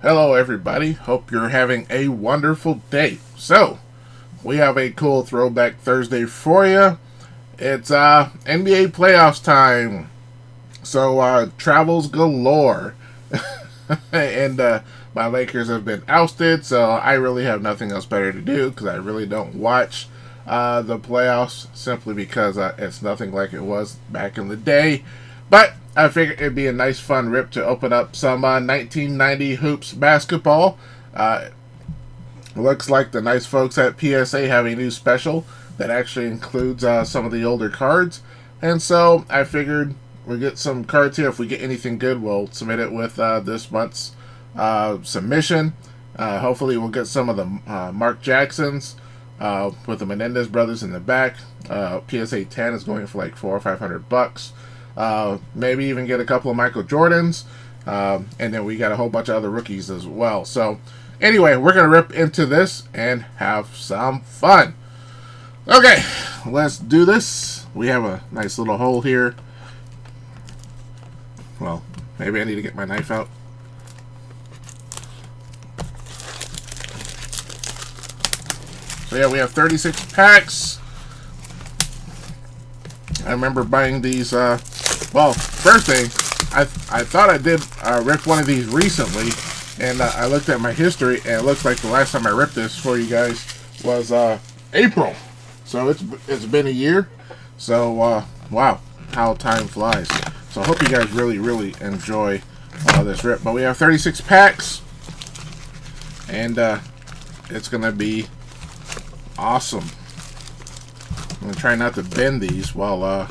Hello, everybody. Hope you're having a wonderful day. So, we have a cool Throwback Thursday for you. It's NBA playoffs time. So, travels galore. and my Lakers have been ousted, so I really have nothing else better to do because I really don't watch the playoffs simply because it's nothing like it was back in the day. But I figured it'd be a nice fun rip to open up some 1990 hoops basketball. Looks like the nice folks at PSA have a new special that actually includes some of the older cards. And so I figured we'll get some cards here. If we get anything good, we'll submit it with this month's submission. Hopefully we'll get some of the Mark Jacksons with the Menendez brothers in the back. PSA 10 is going for like $400 or $500. Maybe even get a couple of Michael Jordans. And then we got a whole bunch of other rookies as well. So anyway, we're going to rip into this and have some fun. Okay, let's do this. We have a nice little hole here. Well, maybe I need to get my knife out. So yeah, we have 36 packs. I remember buying these, well, first thing, I thought I did rip one of these recently, and I looked at my history, and it looks like the last time I ripped this for you guys was April. So it's been a year. So, wow, how time flies. So I hope you guys really enjoy this rip. But we have 36 packs, and it's going to be awesome. I'm going to try not to bend these while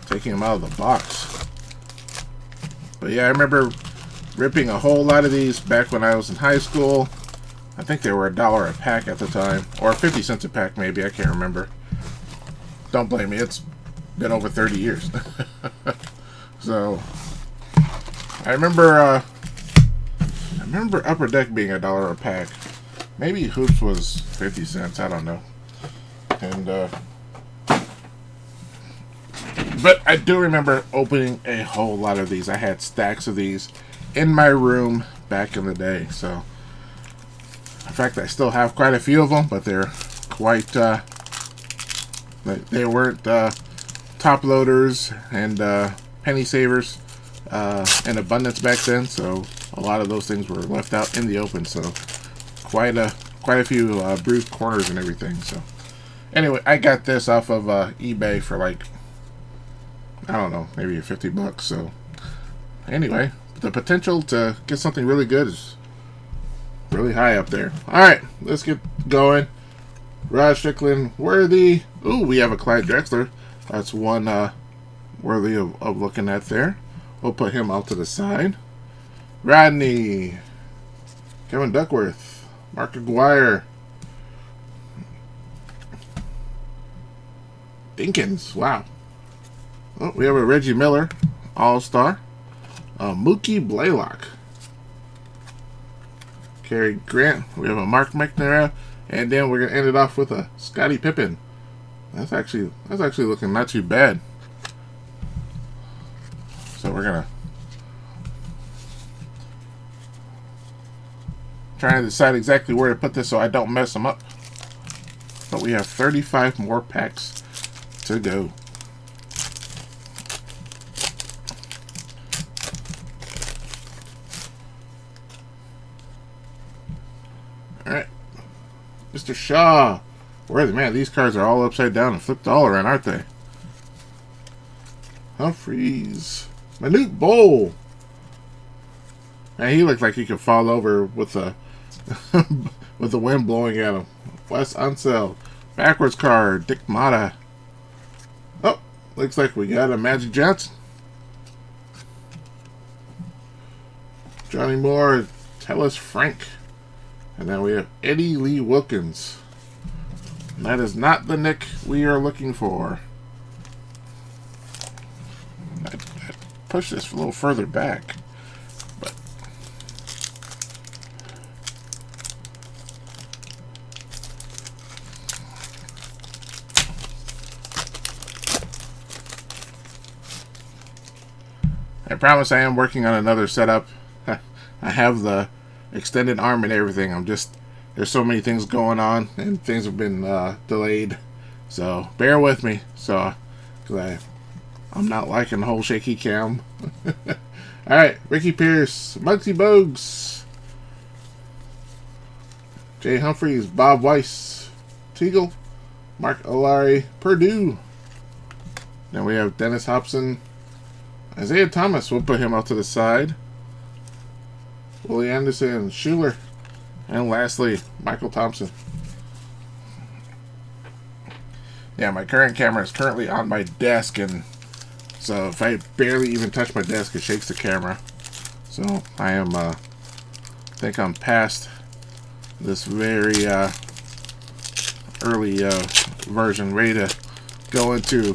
taking them out of the box. But yeah, I remember ripping a whole lot of these back when I was in high school. I think they were $1 a pack at the time, or 50 cents a pack maybe, I can't remember. Don't blame me, it's been over 30 years. So I remember Upper Deck being $1 a pack. Maybe Hoops was 50 cents, I don't know. And but I do remember opening a whole lot of these. I had stacks of these in my room back in the day. So in fact, I still have quite a few of them, but they're quite they weren't top loaders and penny savers in abundance back then, so a lot of those things were left out in the open. So quite a few bruised corners and everything. So anyway, I got this off of eBay for like, I don't know, maybe $50. So anyway, the potential to get something really good is really high up there. All right, let's get going. Rod Strickland, worthy. Ooh, we have a Clyde Drexler. That's one worthy of looking at there. We'll put him out to the side. Rodney, Kevin Duckworth, Mark Aguirre, Dinkins. Wow. Oh, we have a Reggie Miller, All-Star. Mookie Blaylock. Cary Grant. We have a Mark McNamara. And then we're going to end it off with a Scottie Pippen. That's actually looking not too bad. So we're going to try to decide exactly where to put this so I don't mess them up. But we have 35 more packs to go. Alright. Mr. Shaw. Worthy, man, these cards are all upside down and flipped all around, aren't they? Humphreys. Manute Bowl. Man, he looked like he could fall over with the with the wind blowing at him. Wes Unseld. Backwards card. Dick Mata. Oh, looks like we got a Magic Johnson. Johnny Moore. Tellis Frank. And then we have Eddie Lee Wilkins. And that is not the Nick we are looking for. I push this a little further back. But I promise I am working on another setup. I have the extended arm and everything. There's so many things going on, and things have been delayed. So bear with me. So, because I'm not liking the whole shaky cam. Alright, Ricky Pierce, Muggsy Bogues, Jay Humphreys, Bob Weiss, Teagle, Mark Olari, Purdue. Then we have Dennis Hobson, Isaiah Thomas, we'll put him out to the side, Willie Anderson, Schuler, and lastly, Michael Thompson. Yeah, my current camera is currently on my desk, and so if I barely even touch my desk, it shakes the camera. So I am, think I'm past this very early version, ready to go into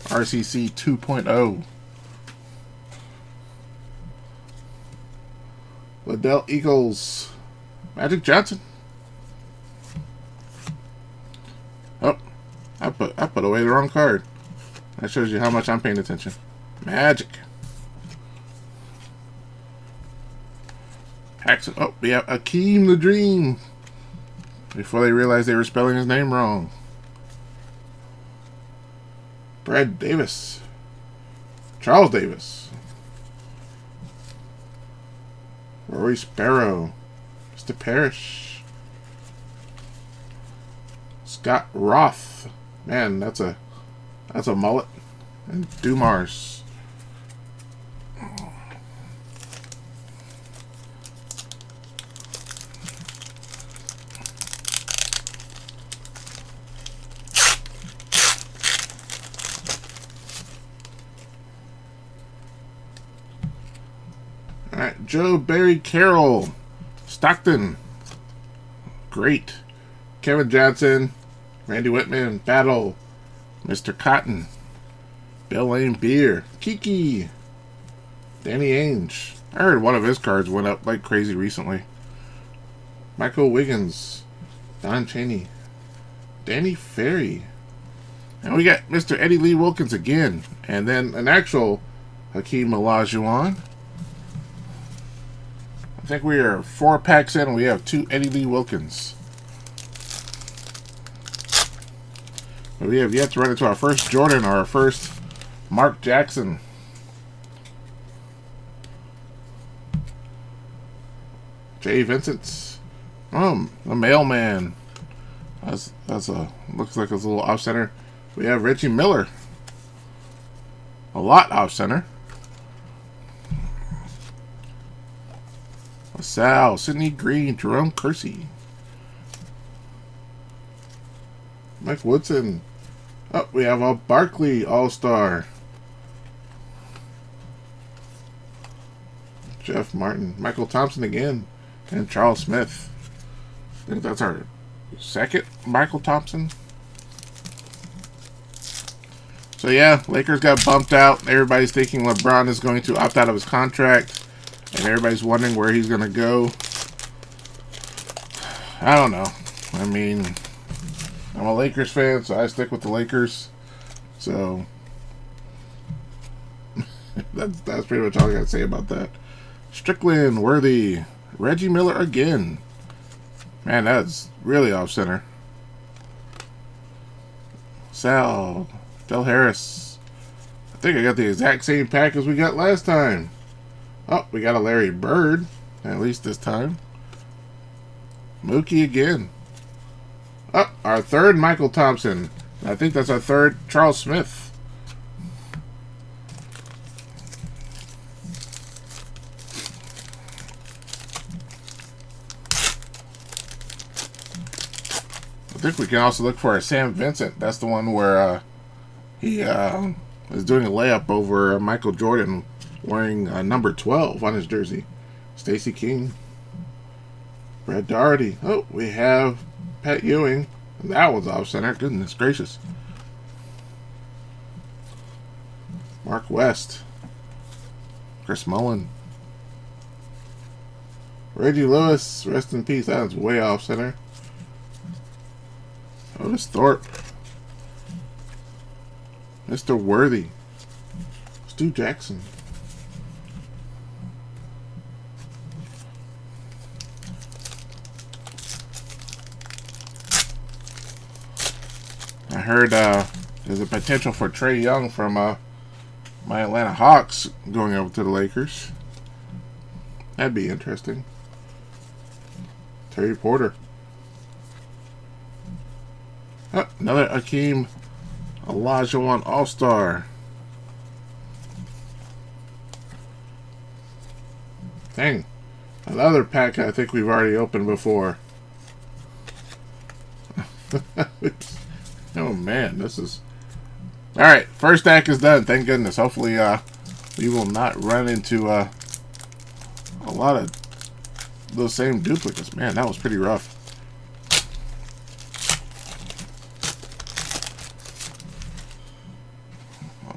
RCC 2.0. Liddell Eagles, Magic Johnson. Oh, I put away the wrong card. That shows you how much I'm paying attention. Magic. Paxson. Oh, we have Akeem the Dream. Before they realized they were spelling his name wrong. Brad Davis. Charles Davis. Rory Sparrow. Mr. Parrish. Scott Roth. Man, that's a mullet. And Dumars. Alright, Joe Barry Carroll. Stockton. Great. Kevin Johnson. Randy Whitman. Battle. Mr. Cotton. Bill Lane Beer. Kiki. Danny Ainge. I heard one of his cards went up like crazy recently. Michael Wiggins. Don Chaney. Danny Ferry. And we got Mr. Eddie Lee Wilkins again. And then an actual Hakeem Olajuwon. I think we are 4 packs in and we have 2 Eddie Lee Wilkins. But we have yet to run into our first Jordan or our first Mark Jackson. Jay Vincent. The mailman. That's a looks like it's a little off center. We have Reggie Miller. A lot off center. Sal, Sidney Green, Jerome Kersey. Mike Woodson. Oh, we have a Barkley All-Star. Jeff Martin. Michael Thompson again. And Charles Smith. I think that's our second Michael Thompson. So yeah, Lakers got bumped out. Everybody's thinking LeBron is going to opt out of his contract. And everybody's wondering where he's going to go. I don't know. I mean, I'm a Lakers fan, so I stick with the Lakers. So, that's pretty much all I got to say about that. Strickland, Worthy, Reggie Miller again. Man, that's really off-center. Sal, Del Harris. I think I got the exact same pack as we got last time. Oh, we got a Larry Bird, at least this time. Mookie again. Oh, our third Michael Thompson. I think that's our third Charles Smith. I think we can also look for a Sam Vincent. That's the one where he was doing a layup over Michael Jordan, wearing number 12 on his jersey. Stacey King. Brad Daugherty. Oh, we have Pat Ewing. That one's off center. Goodness gracious. Mark West. Chris Mullen. Reggie Lewis. Rest in peace. That one's way off center. Otis Thorpe. Mr. Worthy. Stu Jackson. heard there's a potential for Trae Young from my Atlanta Hawks going over to the Lakers. That'd be interesting. Terry Porter. Oh, another Akeem Olajuwon All-Star. Dang. Another pack I think we've already opened before. Oh man, this is... Alright, first stack is done. Thank goodness. Hopefully we will not run into a lot of those same duplicates. Man, that was pretty rough.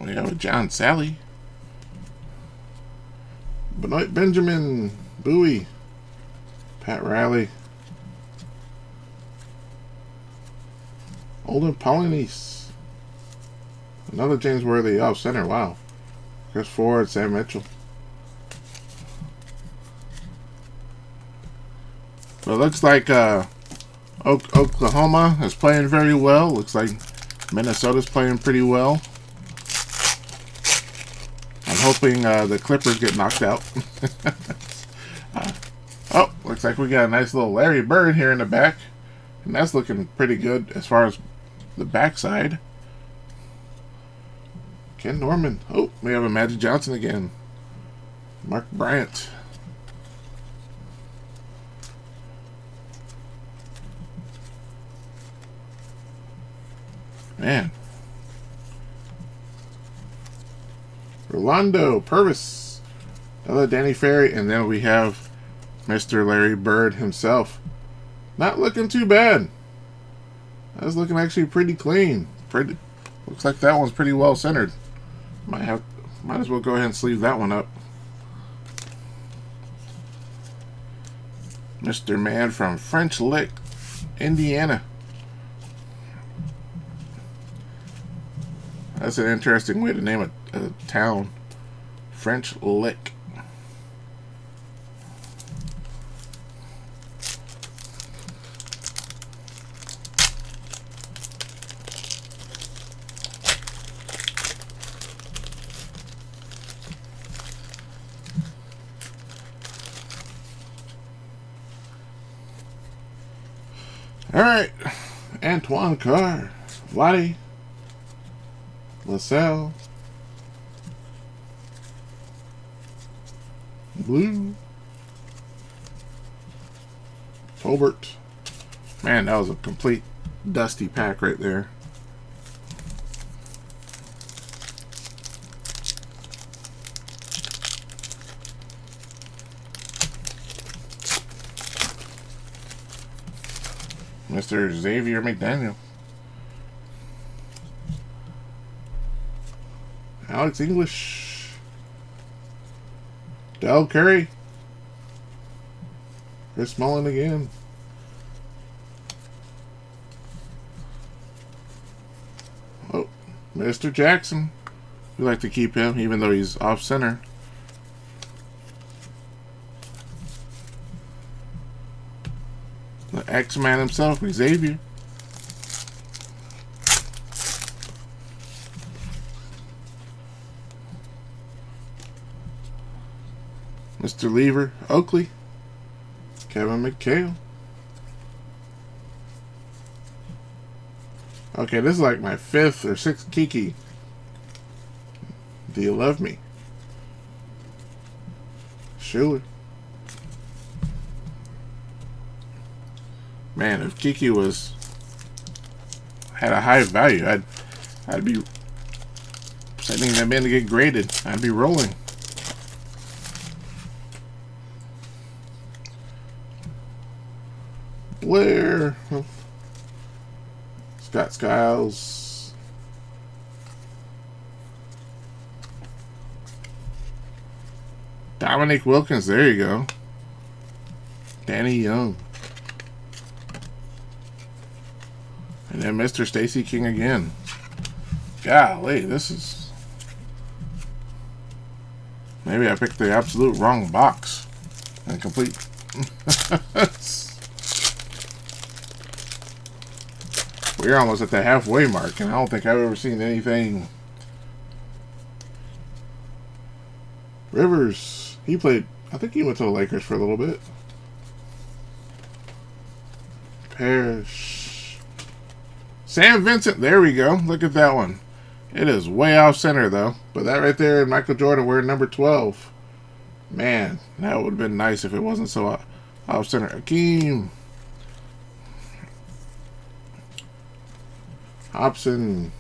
We have a John Sally. Benoit Benjamin. Bowie. Pat Riley. Olden Polynice. Another James Worthy off center. Wow. Chris Ford, Sam Mitchell. So it looks like Oklahoma is playing very well. Looks like Minnesota's playing pretty well. I'm hoping the Clippers get knocked out. Oh, looks like we got a nice little Larry Bird here in the back. And that's looking pretty good as far as the backside. Ken Norman. Oh, we have a Magic Johnson again. Mark Bryant. Man. Rolando Purvis. Another Danny Ferry. And then we have Mr. Larry Bird himself. Not looking too bad. That's looking actually pretty clean. Looks like that one's pretty well centered. Might as well go ahead and sleeve that one up. Mr. Man from French Lick, Indiana. That's an interesting way to name a town. French Lick. Alright, Antoine Carr, Vladdy, LaSalle, Blue, Tolbert. Man, that was a complete dusty pack right there. Mr. Xavier McDaniel. Alex English. Del Curry. Chris Mullin again. Oh, Mr. Jackson. We like to keep him even though he's off center. The X-Man himself, Xavier. Mr. Lever, Oakley. Kevin McHale. Okay, this is like my 5th or 6th Kiki. Do you love me? Schuler. Man, if Kiki had a high value, I'd be sending them in to get graded. I'd be rolling. Blair, Scott Skiles, Dominique Wilkins. There you go. Danny Young. And then Mr. Stacey King again. Golly, this is... Maybe I picked the absolute wrong box. And complete... We're almost at the halfway mark, and I don't think I've ever seen anything. Rivers, he played, I think he went to the Lakers for a little bit. Parrish. Sam Vincent, there we go. Look at that one. It is way off center, though. But that right there, Michael Jordan wearing number 12. Man, that would have been nice if it wasn't so off center. Hakeem. Hobson.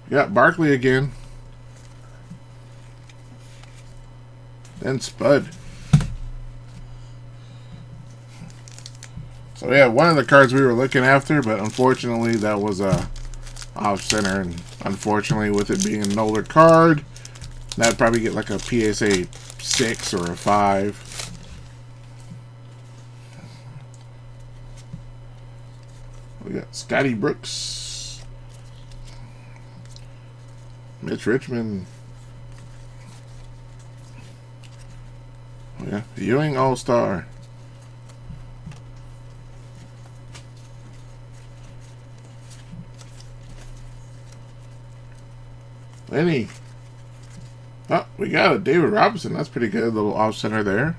We got Barkley again. Then Spud. So yeah, one of the cards we were looking after, but unfortunately that was off center, and unfortunately with it being an older card, that'd probably get like a PSA 6 or a 5. We got Scotty Brooks, Mitch Richmond. Oh yeah, Ewing All-Star. Lenny. Oh, we got a David Robinson. That's pretty good. A little off center there.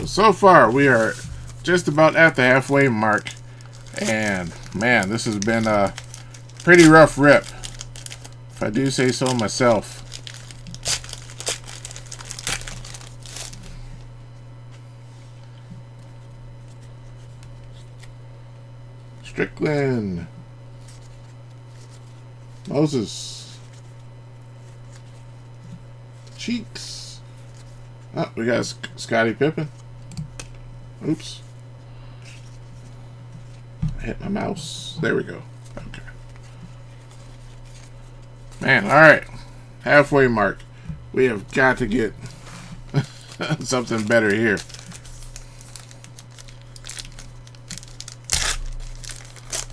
So far we are just about at the halfway mark, and man, this has been a pretty rough rip, if I do say so myself. Strickland, Moses, Cheeks. Oh, we got Scottie Pippen. Oops. I hit my mouse. There we go. Okay. Man, alright. Halfway mark. We have got to get something better here.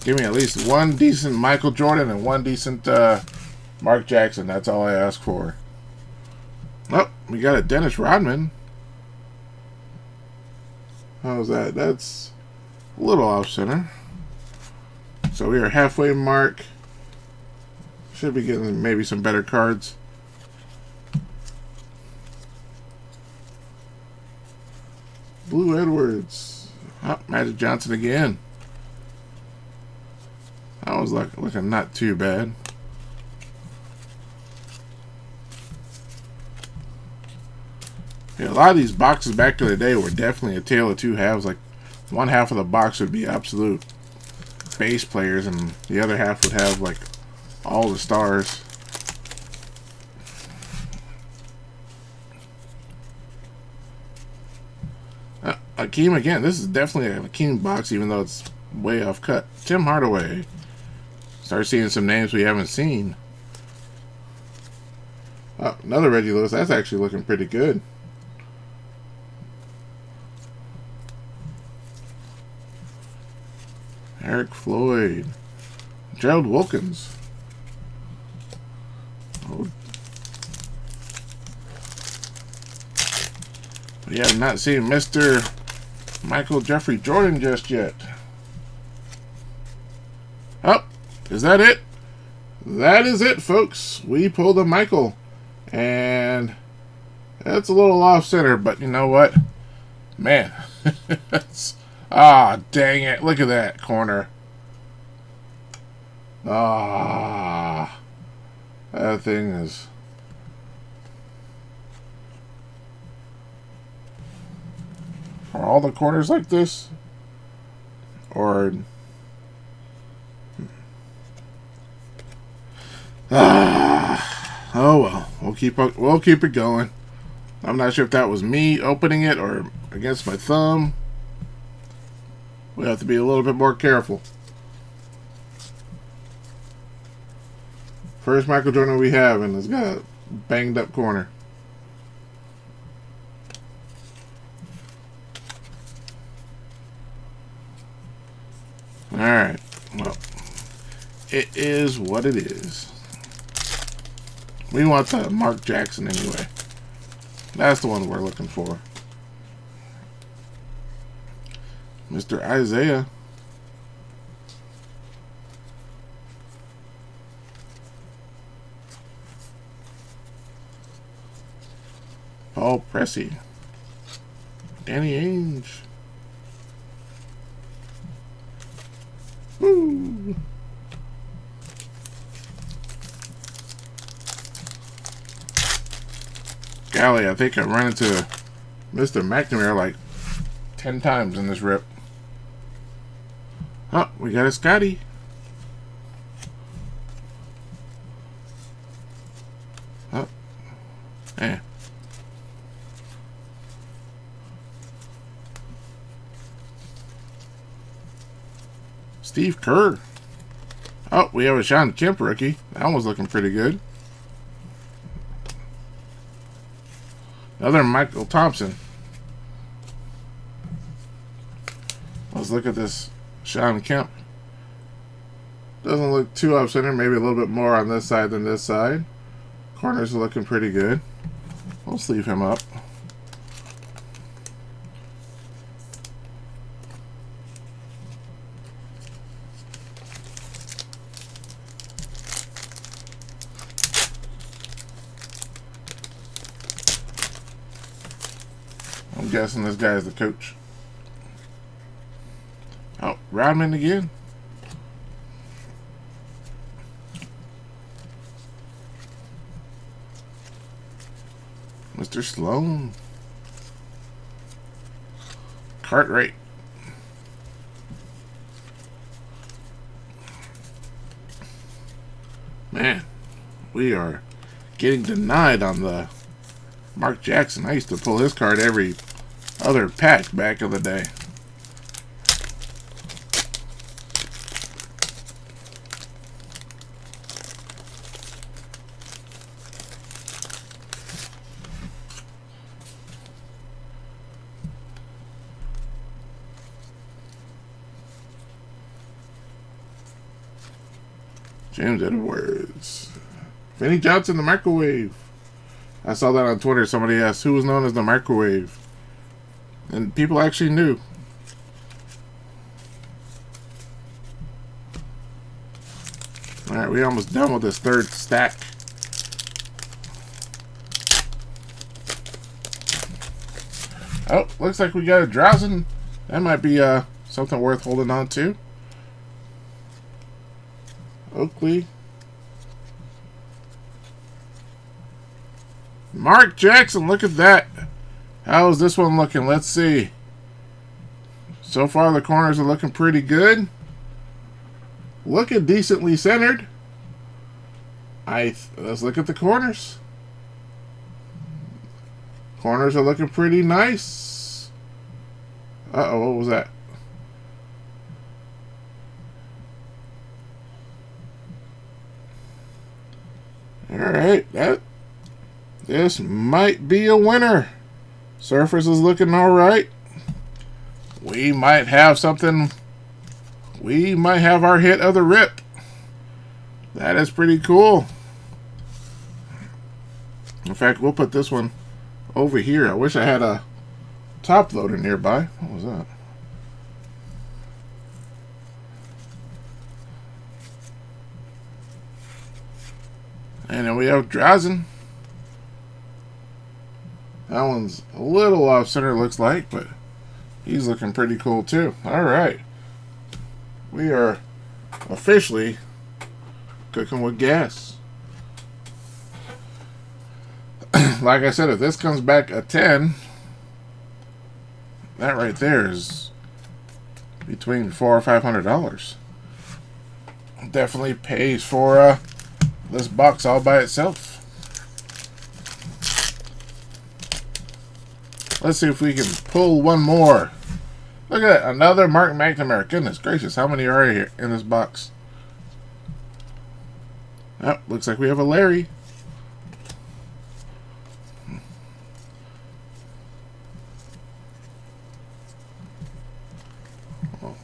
Give me at least one decent Michael Jordan and one decent Mark Jackson. That's all I ask for. Oh, we got a Dennis Rodman. How's that? That's a little off center. So we are halfway mark. Should be getting maybe some better cards. Blue Edwards. Oh, Magic Johnson again. That was looking not too bad. Yeah, a lot of these boxes back in the day were definitely a tale of two halves. Like, one half of the box would be absolute base players, and the other half would have like all the stars. Hakeem again. This is definitely a Hakeem box, even though it's way off cut. Tim Hardaway. Start seeing some names we haven't seen. Oh, another Reggie Lewis. That's actually looking pretty good. Eric Floyd. Gerald Wilkins. Oh. We have not seen Mr. Michael Jeffrey Jordan just yet. Oh, is that it? That is it, folks. We pulled a Michael. And that's a little off center, but you know what? Man. Ah, dang it. Look at that corner. Ah. That thing is... Are all the corners like this? Or... Oh well, we'll keep it going. I'm not sure if that was me opening it or against my thumb. We have to be a little bit more careful. First Michael Jordan we have, and it's got a banged up corner. Alright, well, it is what it is. We want the Mark Jackson anyway. That's the one we're looking for. Mr. Isaiah. Paul Pressey. Danny Ainge. Woo! Golly, I think I run into Mr. McNamara like 10 times in this rip. Oh, we got a Scotty. Oh, eh. Steve Kerr. Oh, we have a Sean Kemp rookie. That one was looking pretty good. Another Michael Thompson. Let's look at this Sean Kemp. Doesn't look too off-center. Maybe a little bit more on this side than this side. Corners are looking pretty good. We'll sleeve him up. I'm guessing this guy is the coach. Oh, Rodman again. Mr. Sloan. Cartwright. Man, we are getting denied on the Mark Jackson. I used to pull his card every other pack back in the day. James Edwards. Vinny Johnson, the microwave. I saw that on Twitter. Somebody asked who was known as the microwave. And people actually knew. Alright, we're almost done with this third stack. Oh, looks like we got a Drowsin. That might be something worth holding on to. Oakley. Mark Jackson, look at that. How is this one looking? Let's see. So far, the corners are looking pretty good. Looking decently centered. Let's look at the corners. Corners are looking pretty nice. Uh-oh, what was that? Alright, this might be a winner. Surface is looking alright. We might have something. We might have our hit of the rip. That is pretty cool. In fact, we'll put this one over here. I wish I had a top loader nearby. What was that? And then we have Drazen. That one's a little off center, looks like, but he's looking pretty cool too. Alright. We are officially cooking with gas. Like I said, if this comes back a 10, that right there is between $400 or $500. Definitely pays for this box all by itself. Let's see if we can pull one more. Look at that, another Mark McNamara. Goodness gracious, how many are here in this box? Oh, looks like we have a Larry. Oh.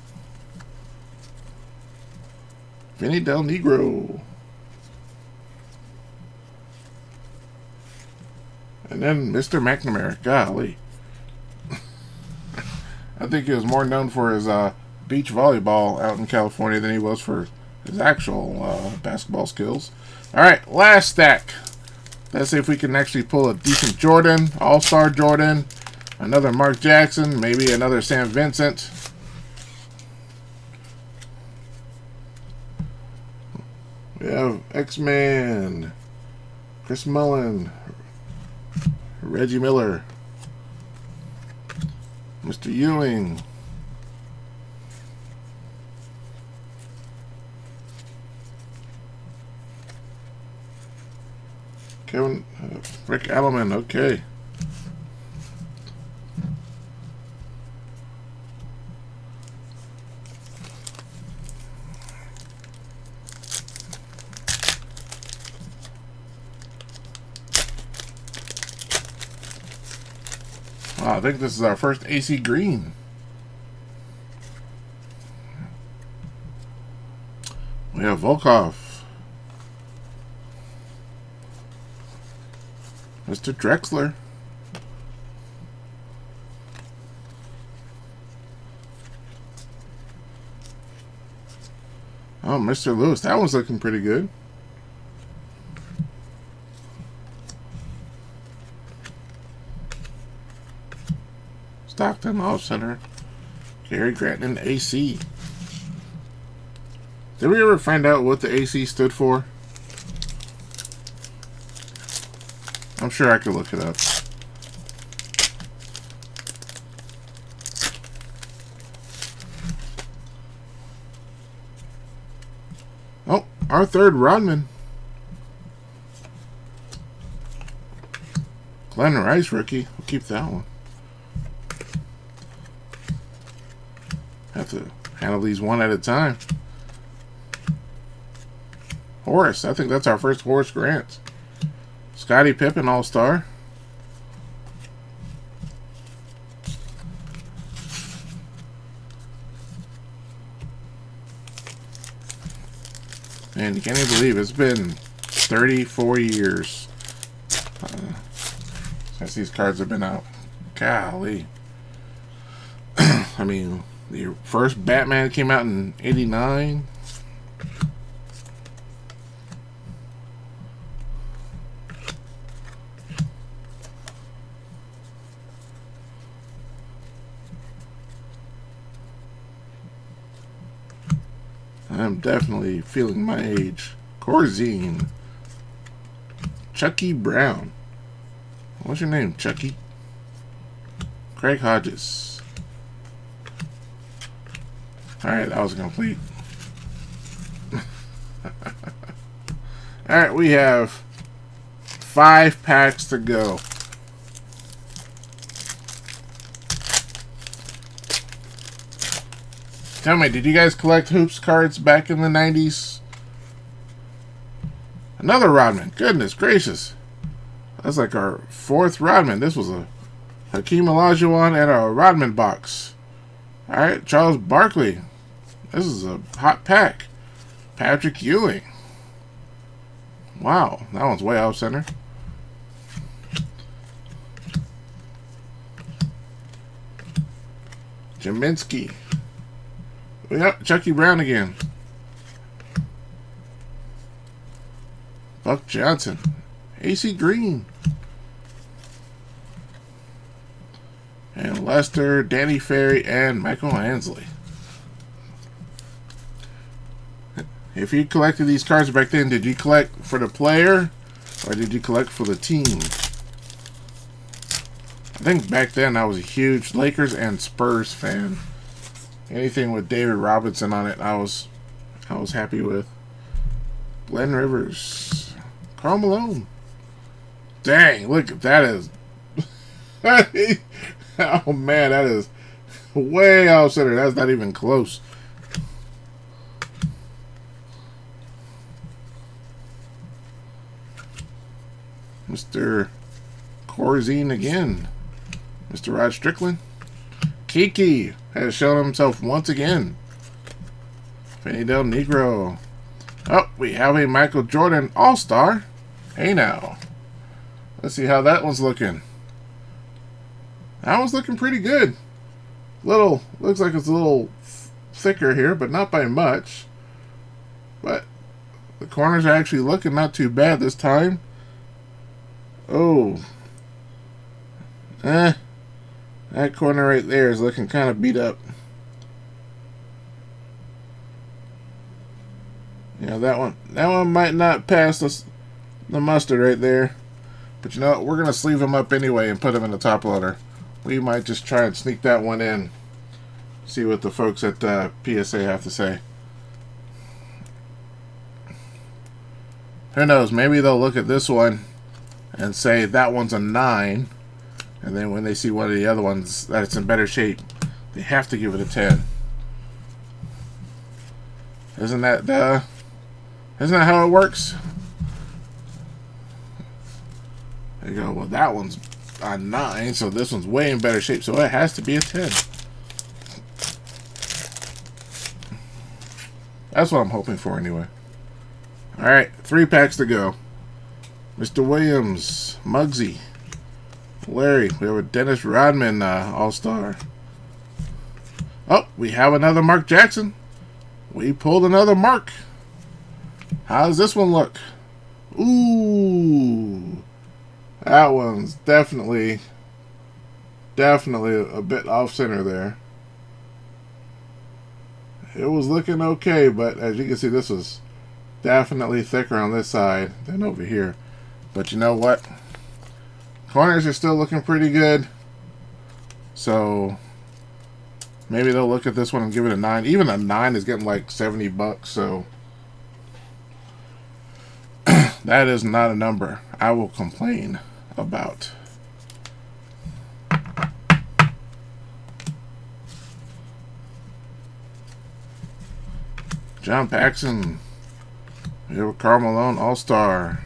Vinny Del Negro. And then Mr. McNamara. Golly. I think he was more known for his beach volleyball out in California than he was for his actual basketball skills. Alright, last stack. Let's see if we can actually pull a decent Jordan, All-Star Jordan, another Mark Jackson, maybe another Sam Vincent. We have X-Man, Chris Mullin, Reggie Miller, Mr. Ewing, Kevin, Rick Allen, okay. Wow, I think this is our first AC green. We have Volkov, Mr. Drexler, oh, Mr. Lewis, that one's looking pretty good. Stockton Off Center, Gary Granton AC. Did we ever find out what the AC stood for? I'm sure I could look it up. Oh, our third Rodman. Glenn Rice rookie. We'll keep that one. Have to handle these one at a time. Horace. I think that's our first Horace Grant. Scottie Pippen All-Star. And you can't even believe it's been 34 years since these cards have been out. Golly. I mean, the first Batman came out in '89. I'm definitely feeling my age. Corzine. Chucky Brown. What's your name, Chucky? Craig Hodges. Alright, that was complete. Alright, we have 5 packs to go. Tell me, did you guys collect Hoops cards back in the 90s? Another Rodman. Goodness gracious. That's like our 4th Rodman. This was a Hakeem Olajuwon and a Rodman box. Alright, Charles Barkley. This is a hot pack. Patrick Ewing. Wow, that one's way off center. Jaminski. Yep, Chucky Brown again. Buck Johnson. AC Green. And Lester, Danny Ferry, and Michael Ansley. If you collected these cards back then, did you collect for the player or did you collect for the team? I think back then I was a huge Lakers and Spurs fan. Anything with David Robinson on it, I was happy with. Glenn Rivers, Karl Malone. Dang, look at that is. Oh man, that is way off center. That's not even close. Mr. Corzine again. Mr. Rod Strickland. Kiki has shown himself once again. Fanny Del Negro. Oh, we have a Michael Jordan All-Star. Hey now. Let's see how that one's looking. That one's looking pretty good. looks like it's a little thicker here, but not by much. But the corners are actually looking not too bad this time. Oh. That corner right there is looking kind of beat up. Yeah, that one might not pass the mustard right there. But you know what? We're going to sleeve them up anyway and put them in the top loader. We might just try and sneak that one in. See what the folks at PSA have to say. Who knows? Maybe they'll look at this one and say that one's a 9. And then when they see one of the other ones that it's in better shape, they have to give it a 10. Isn't that how it works? There you go. Well, that one's a 9, so this one's way in better shape, so it has to be a 10. That's what I'm hoping for anyway. Alright, 3 packs to go. Mr. Williams, Muggsy, Larry. We have a Dennis Rodman All-Star. Oh, we have another Mark Jackson. We pulled another Mark. How does this one look? Ooh. That one's definitely a bit off-center there. It was looking okay, but as you can see, this was definitely thicker on this side than over here. But you know what? Corners are still looking pretty good. So maybe they'll look at this one and give it a 9. Even a 9 is getting like $70, so that is not a number I will complain about. John Paxson. We have a Karl Malone All-Star.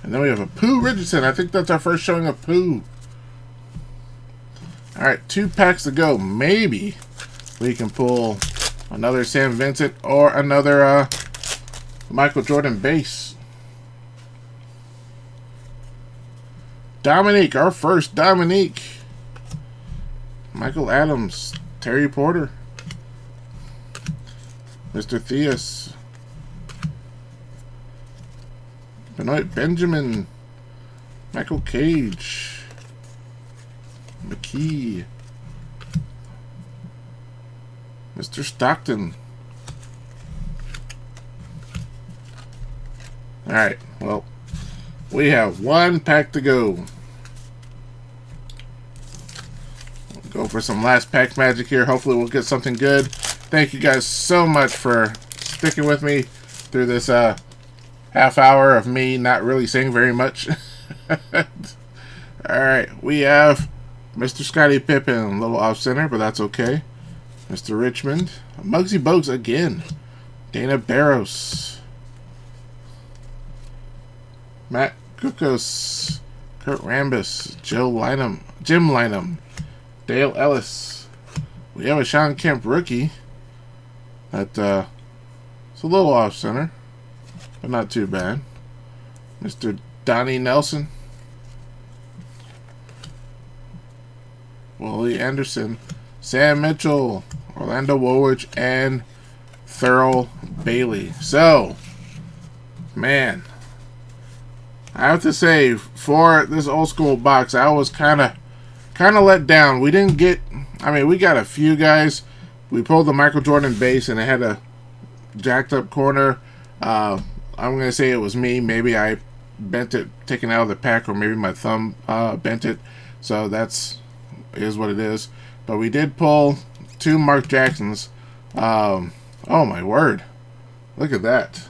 And then we have a Pooh Richardson. I think that's our first showing of Pooh. Alright, 2 packs to go. Maybe we can pull another Sam Vincent or another Michael Jordan base. Dominique, our first Dominique. Michael Adams, Terry Porter, Mr. Theus, Benoit Benjamin, Michael Cage, McKee, Mr. Stockton. Alright, well, we have 1 pack to go. Go for some last pack magic here. Hopefully we'll get something good. Thank you guys so much for sticking with me through this half hour of me not really saying very much. Alright, we have Mr. Scottie Pippen, a little off center, but that's okay. Mr. Richmond, Muggsy Bogues again, Dana Barros, Matt Kukos, Kurt Rambis, Jim Lynam, Dale Ellis. We have a Sean Kemp rookie. It's a little off center, but not too bad. Mr. Donnie Nelson, Willie Anderson, Sam Mitchell, Orlando Woolridge, and Thurl Bailey. So, man, I have to say, for this old school box, I was kind of let down. We didn't get, I mean, we got a few guys. We pulled the Michael Jordan base, and it had a jacked up corner. I'm going to say it was me. Maybe I bent it, taken out of the pack, or maybe my thumb bent it. So is what it is. But we did pull 2 Mark Jacksons. Oh my word. Look at that.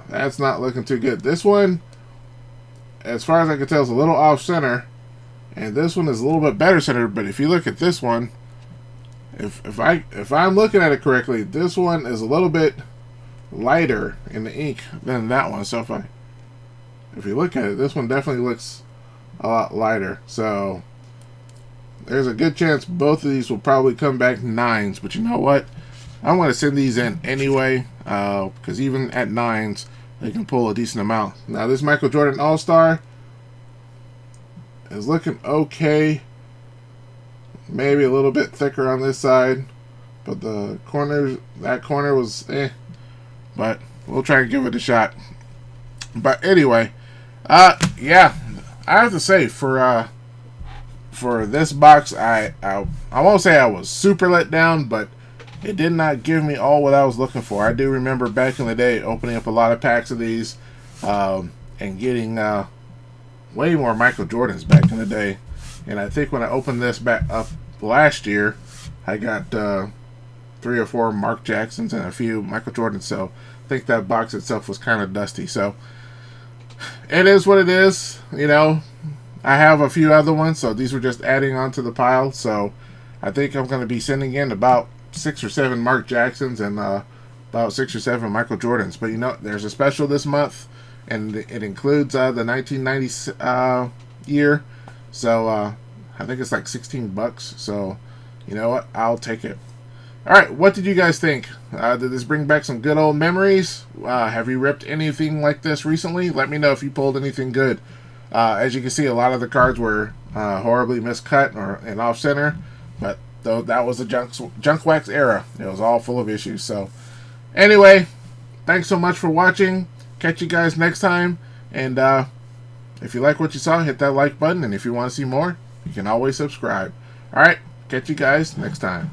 That's not looking too good. This one, as far as I can tell, is a little off center. And this one is a little bit better centered. But if you look at this one, if I'm looking at it correctly, this one is a little bit lighter in the ink than that one. So if you look at it, this one definitely looks a lot lighter. So there's a good chance both of these will probably come back 9s. But you know what? I'm going to send these in anyway, because even at 9s, they can pull a decent amount. Now this Michael Jordan All-Star, is looking okay. Maybe a little bit thicker on this side, but the corners, that corner was but we'll try and give it a shot. But anyway, yeah, I have to say for this box, I won't say I was super let down, but it did not give me all what I was looking for. I do remember back in the day opening up a lot of packs of these and getting way more Michael Jordans back in the day. And I think when I opened this back up last year, I got 3 or 4 Mark Jacksons and a few Michael Jordans. So I think that box itself was kind of dusty. So it is what it is. You know, I have a few other ones, so these were just adding on to the pile. So I think I'm going to be sending in about 6 or 7 Mark Jacksons and about 6 or 7 Michael Jordans. But you know, there's a special this month, and it includes the 1990 year. So I think it's like $16. So you know what? I'll take it. All right, what did you guys think? Did this bring back some good old memories? Have you ripped anything like this recently? Let me know if you pulled anything good. As you can see, a lot of the cards were horribly miscut and off center, but though that was the junk wax era, it was all full of issues. So anyway, thanks so much for watching. Catch you guys next time, and if you like what you saw, hit that like button, and if you want to see more, you can always subscribe. All right, catch you guys next time.